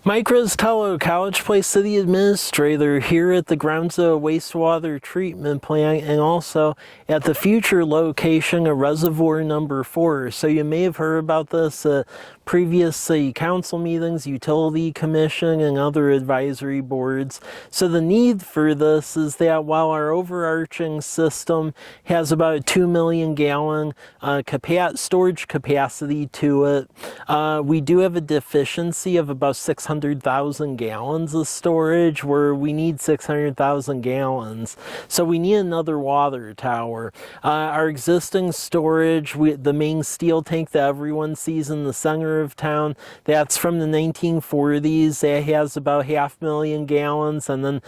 Mike Rizzitiello, College Place City Administrator, here at the Groundsville Wastewater Treatment Plant and also at the future location of Reservoir number 4. So you may have heard about this at previous city council meetings, utility commission, and other advisory boards. So the need for this is that while our overarching system has about a 2 million gallon storage capacity to it, we do have a deficiency of about 600,000 gallons of storage, where we need 600,000 gallons. So we need another water tower. Our existing storage, the main steel tank that everyone sees in the center of town, that's from the 1940s. That has about 500,000 gallons. And then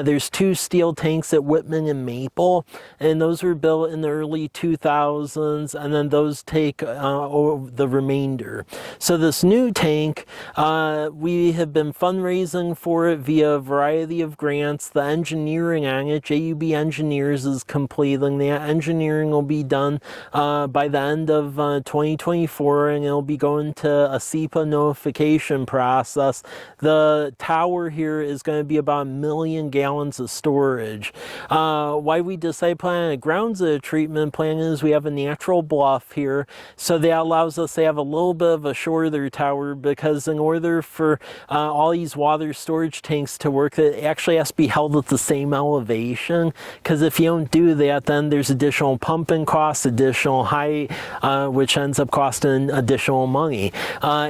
there's 2 steel tanks at Whitman and Maple, and those were built in the early 2000s, and then those take the remainder. So this new tank, we have been fundraising for it via a variety of grants. The engineering on it, JUB Engineers is completing that. Engineering will be done by the end of 2024, and it'll be going to a SEPA notification process. The tower here is going to be about 1 million gallons of storage. Why we decided to put on a grounds treatment plant is we have a natural bluff here, so that allows us to have a little bit of a shorter tower, because in order for all these water storage tanks to work, it actually has to be held at the same elevation, because if you don't do that, then there's additional pumping costs, additional height, which ends up costing additional money.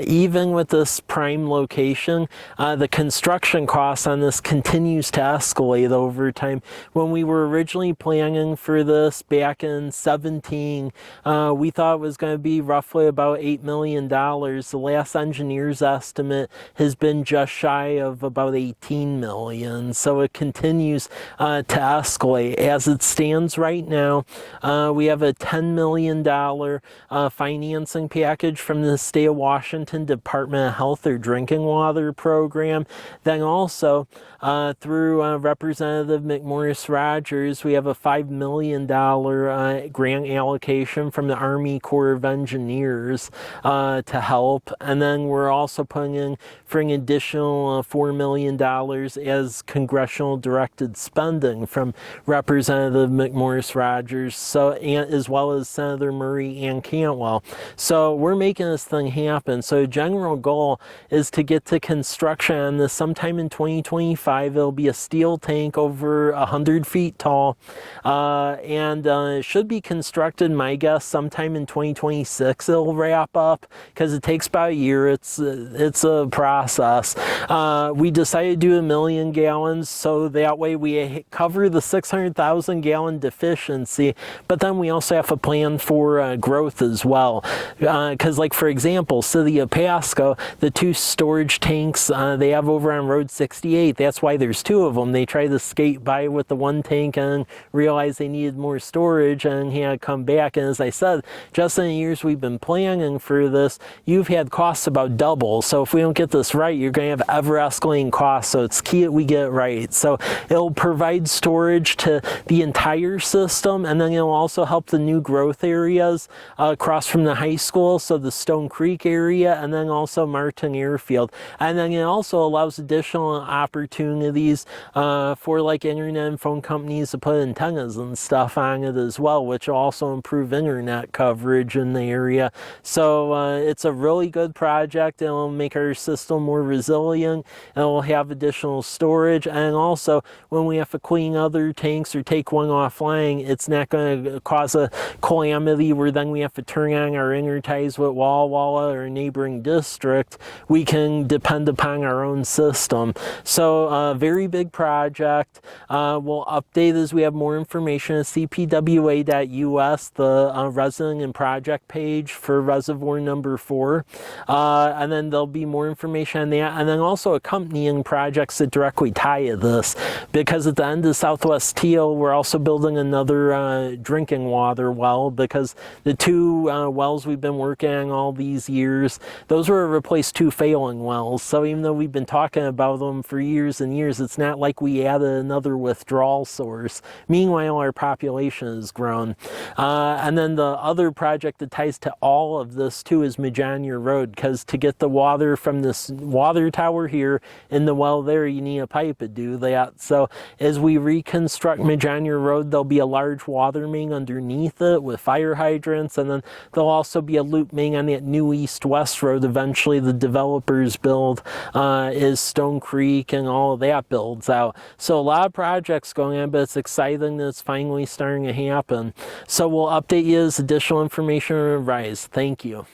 Even with this prime location, the construction cost on this continues to escalate over time. When we were originally planning for this back in 17, we thought it was going to be roughly about $8 million. The last engineer's estimate has been just shy of about 18 million. So it continues to escalate. As it stands right now, we have a $10 million financing package from the state of Washington Department of Health, their drinking water program. Then also through Representative McMorris Rogers, we have a $5 million grant allocation from the Army Corps of Engineers to help. And then we're also putting in for an additional $4 million as congressional directed spending from Representative McMorris Rogers, so, and as well as Senator Murray and Cantwell. So we're making this thing happen. So general goal is to get to construction on this sometime in 2025. It'll be a steel tank over 100 feet tall, and it should be constructed, my guess, sometime in 2026 it'll wrap up, because it takes about a year. It's a process. We decided to do 1 million gallons, so that way we cover the 600,000 gallon deficiency, but then we also have a plan for growth as well. Because like, for example, City of Pasco, the 2 storage tanks they have over on Road 68, that's why there's 2 of them. They tried to skate by with the 1 tank and realized they needed more storage and had to come back. And as I said, just in the years we've been planning for this, you've had costs about double. So if we don't get this right, you're going to have ever escalating costs. So it's key that we get it right. So it'll provide storage to the entire system, and then it'll also help the new growth areas across from the high school, so the Stone Creek area, and then also Martin Airfield. And then it also allows additional opportunities for like internet and phone companies to put antennas and stuff on it as well, which will also improve internet coverage in the area. So it's a really good project. It'll make our system more resilient, and it'll have additional storage. And also, when we have to clean other tanks or take one offline, it's not going to cause a calamity where then we have to turn on our interties with Walla Walla or a neighboring district. We can depend upon our own system. So a very big project. We'll update as we have more information at cpwa.us, the resident and project page for Reservoir number 4. And then there'll be more information on that. And then also accompanying projects that directly tie to this, because at the end of Southwest Teal, we're also building another drinking water well, because the 2 wells we've been working on all these years, those were replaced 2 failing wells. So even though we've been talking about them for years and years, it's not like we added another withdrawal source. Meanwhile, our population has grown. And then the other project that ties to all of this too is Majania Road, because to get the water from this water tower here and the well there, you need a pipe to do that. So as we reconstruct Majania Road, there'll be a large water main underneath it with fire hydrants, and then there'll also be a loop main on that new east-west road eventually the developers build as Stone Creek and all of that builds out. So a lot of projects going on, but it's exciting that it's finally starting to happen. So we'll update you as additional information arrives. Thank you.